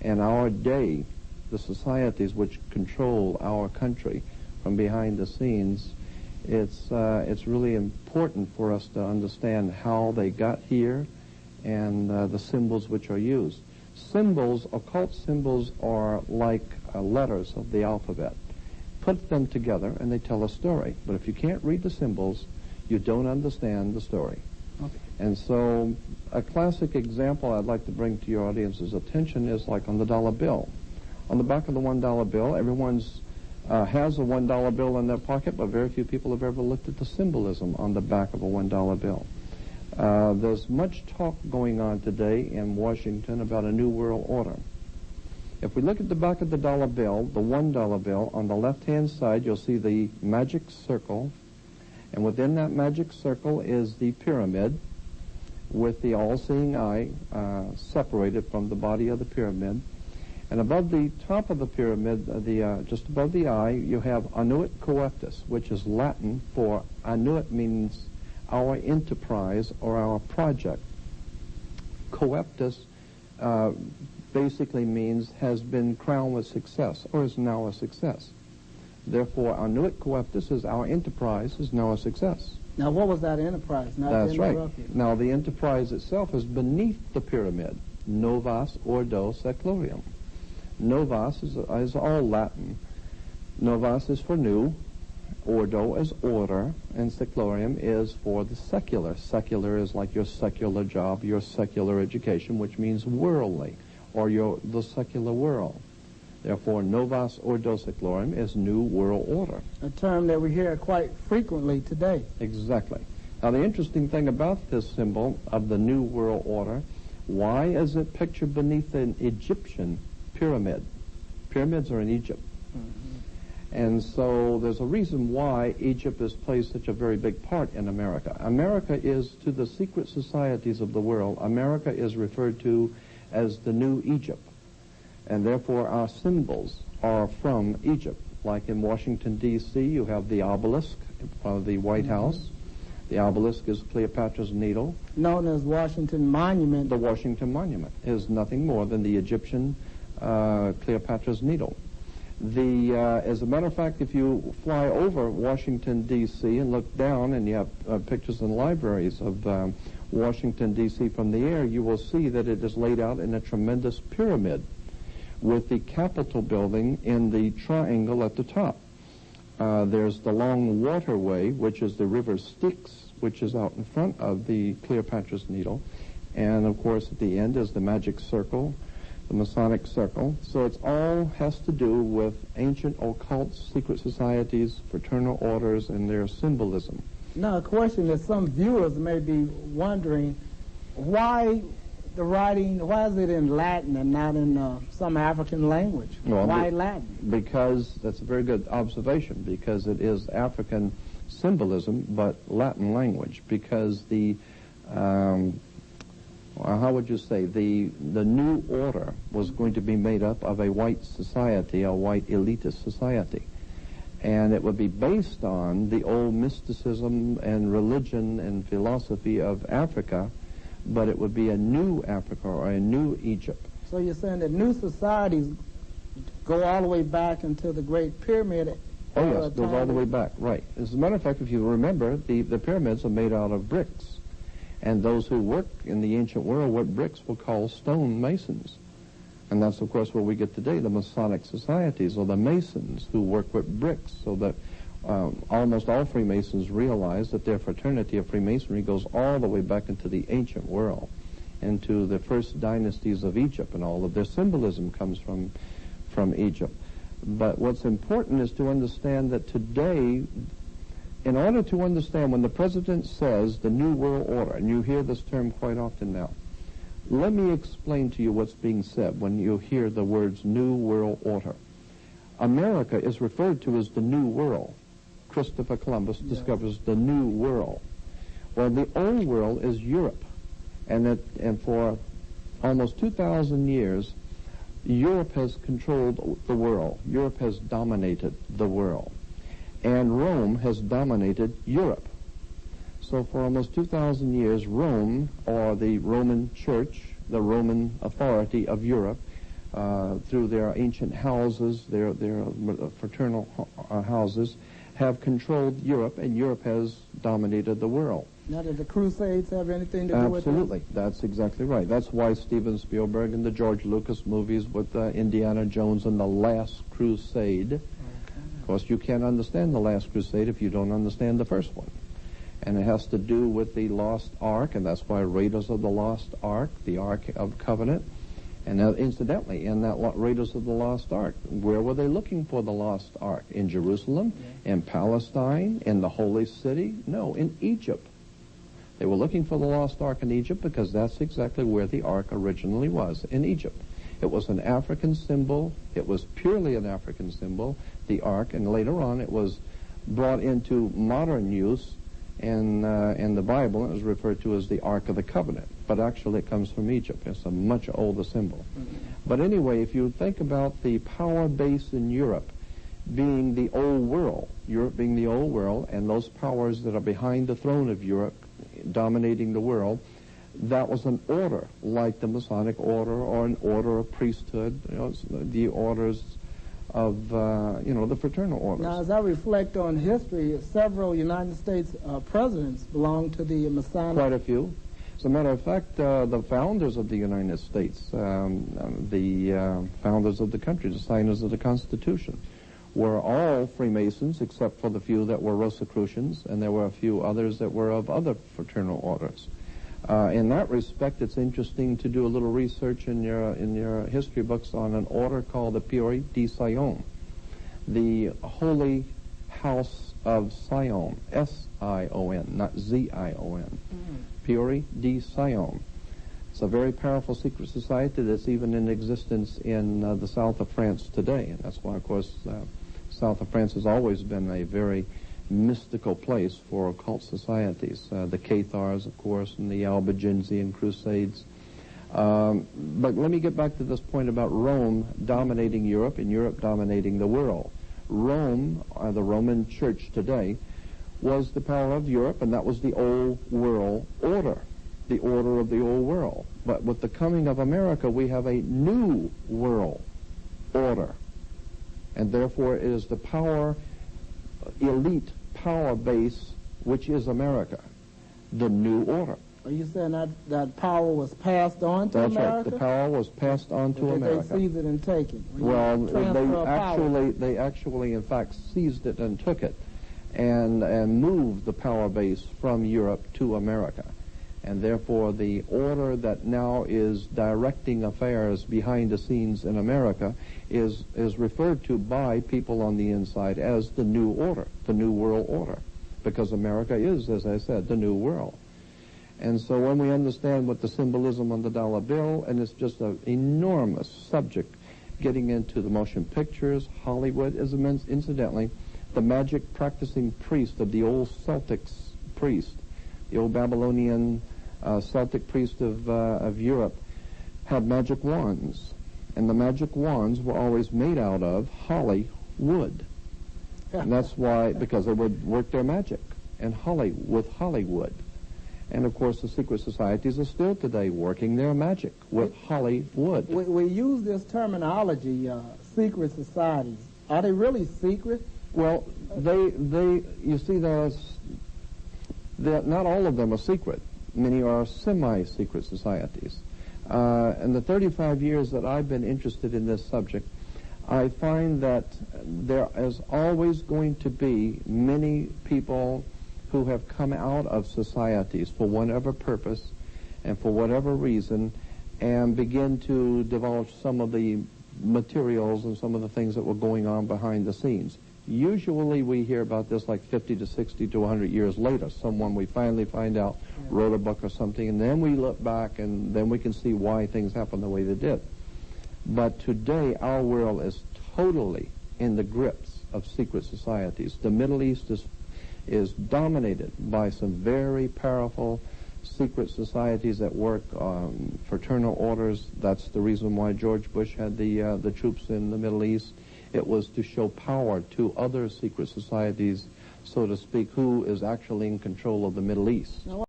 And our day, the societies which control our country from behind the scenes, it's really important for us to understand how they got here and the symbols which are used. Symbols, occult symbols, are like letters of the alphabet. Put them together and they tell a story. But if you can't read the symbols, you don't understand the story. Okay. And so a classic example I'd like to bring to your audience's attention is like on the dollar bill. On the back of the $1 bill, everyone's has a $1 bill in their pocket, but very few people have ever looked at the symbolism on the back of a $1 bill. There's much talk going on today in Washington about a new world order. If we look at the back of the dollar bill, the $1 bill, on the left-hand side you'll see the magic circle, and within that magic circle is the pyramid with the all-seeing eye separated from the body of the pyramid. And above the top of the pyramid, just above the eye, you have annuit coeptus, which is Latin for annuit means our enterprise or our project. Coeptus basically means has been crowned with success or is now a success. Therefore, annuit coeptus is our enterprise is now a success. Now, what was that enterprise? That's right. Now, the enterprise itself is beneath the pyramid, Novus Ordo Seclorum. Novus is all Latin. Novus is for new, Ordo is order, and Seclorum is for the secular. Secular is like your secular job, your secular education, which means worldly, or the secular world. Therefore, Novus Ordo Seclorum is New World Order. A term that we hear quite frequently today. Exactly. Now, the interesting thing about this symbol of the New World Order, why is it pictured beneath an Egyptian pyramid? Pyramids are in Egypt. Mm-hmm. And so there's a reason why Egypt has played such a very big part in America. America is, to the secret societies of the world, America is referred to as the New Egypt. And therefore our symbols are from Egypt. Like in Washington, D.C., you have the obelisk in front of the White House. The obelisk is Cleopatra's Needle. Known as Washington Monument. The Washington Monument is nothing more than the Egyptian Cleopatra's Needle. As a matter of fact, if you fly over Washington, D.C. and look down, and you have pictures in libraries of Washington, D.C. from the air, you will see that it is laid out in a tremendous pyramid with the Capitol building in the triangle at the top. There's the long waterway, which is the river Styx, which is out in front of the Cleopatra's Needle. And, of course, at the end is the magic circle, the Masonic circle. So it all has to do with ancient occult secret societies, fraternal orders, and their symbolism. Now, a question that some viewers may be wondering, why the writing, why is it in Latin and not in some African language? Well, why Latin? Because, that's a very good observation, because it is African symbolism, but Latin language, because the, how would you say, the new order was going to be made up of a white society, a white elitist society. And it would be based on the old mysticism and religion and philosophy of Africa, but it would be a new Africa or a new Egypt. So you're saying that new societies go all the way back into the Great Pyramid? Oh, yes, it goes all the way back, right. As a matter of fact, if you remember, the pyramids are made out of bricks. And those who work in the ancient world with bricks were called stone masons. And that's, of course, what we get today, the Masonic societies, or the Masons who work with bricks, so that almost all Freemasons realize that their fraternity of Freemasonry goes all the way back into the ancient world, into the first dynasties of Egypt, and all of their symbolism comes from Egypt. But what's important is to understand that today, in order to understand when the president says the New World Order, and you hear this term quite often now, let me explain to you what's being said when you hear the words New World Order. America is referred to as the New World. Christopher Columbus discovers the New World. Well, the Old World is Europe. And for almost 2,000 years, Europe has controlled the world. Europe has dominated the world. And Rome has dominated Europe. So for almost 2,000 years, Rome, or the Roman Church, the Roman authority of Europe, through their ancient houses, their fraternal houses, have controlled Europe, and Europe has dominated the world. Now, did the Crusades have anything to do with this? Absolutely. That's exactly right. That's why Steven Spielberg and the George Lucas movies with Indiana Jones and the Last Crusade. Okay. Of course, you can't understand the Last Crusade if you don't understand the first one. And it has to do with the Lost Ark, and that's why Raiders of the Lost Ark, the Ark of Covenant. And incidentally, in that Raiders of the Lost Ark, where were they looking for the Lost Ark? In Jerusalem? Yeah. In Palestine? In the Holy City? No, in Egypt. They were looking for the Lost Ark in Egypt because that's exactly where the Ark originally was, in Egypt. It was an African symbol. It was purely an African symbol, the Ark, and later on it was brought into modern use in the Bible. It was referred to as the Ark of the Covenant, but actually it comes from Egypt. It's a much older symbol. Mm-hmm. But anyway, if you think about the power base in Europe being the old world, Europe being the old world, and those powers that are behind the throne of Europe dominating the world, that was an order, like the Masonic order or an order of priesthood, the orders of, the fraternal orders. Now, as I reflect on history, several United States presidents belonged to the Masonic. Quite a few. As a matter of fact, the founders of the United States, the founders of the country, the signers of the Constitution, were all Freemasons except for the few that were Rosicrucians, and there were a few others that were of other fraternal orders. In that respect, it's interesting to do a little research in your history books on an order called the Puri di Sion, the Holy House of Sion, S-I-O-N, not Z-I-O-N, Puri di Sion. It's a very powerful secret society that's even in existence in the south of France today, and that's why, of course, south of France has always been a very mystical place for occult societies. The Cathars, of course, and the Albigensian Crusades. But let me get back to this point about Rome dominating Europe and Europe dominating the world. Rome, the Roman Church today, was the power of Europe, and that was the old world order, the order of the old world. But with the coming of America, we have a new world order. And therefore, it is the power, elite power base, which is America, the new order. Are you saying that power was passed on to America? That's right. The power was passed on to America. They seized it and take it? Well, they actually, in fact, seized it and took it, and moved the power base from Europe to America. And therefore, the order that now is directing affairs behind the scenes in America is referred to by people on the inside as the new order, the new world order, because America is, as I said, the new world. And so when we understand what the symbolism on the dollar bill, and it's just an enormous subject, getting into the motion pictures, Hollywood, is incidentally, the magic practicing priest of the old Celtics priest, the old Babylonian Celtic priest of Europe, had magic wands. And the magic wands were always made out of holly wood. And that's why, because they would work their magic and with Hollywood. And of course, the secret societies are still today working their magic with Hollywood. We use this terminology, secret societies. Are they really secret? Well, you see, not all of them are secret. Many are semi-secret societies. In the 35 years that I've been interested in this subject, I find that there is always going to be many people who have come out of societies for whatever purpose and for whatever reason, and begin to divulge some of the materials and some of the things that were going on behind the scenes. Usually we hear about this like 50 to 60 to 100 years later. Someone we finally find out wrote a book or something, and then we look back and then we can see why things happened the way they did. But today our world is totally in the grips of secret societies. The Middle East is dominated by some very powerful secret societies that work on fraternal orders. That's the reason why George Bush had the troops in the Middle East. It was to show power to other secret societies, so to speak, who is actually in control of the Middle East.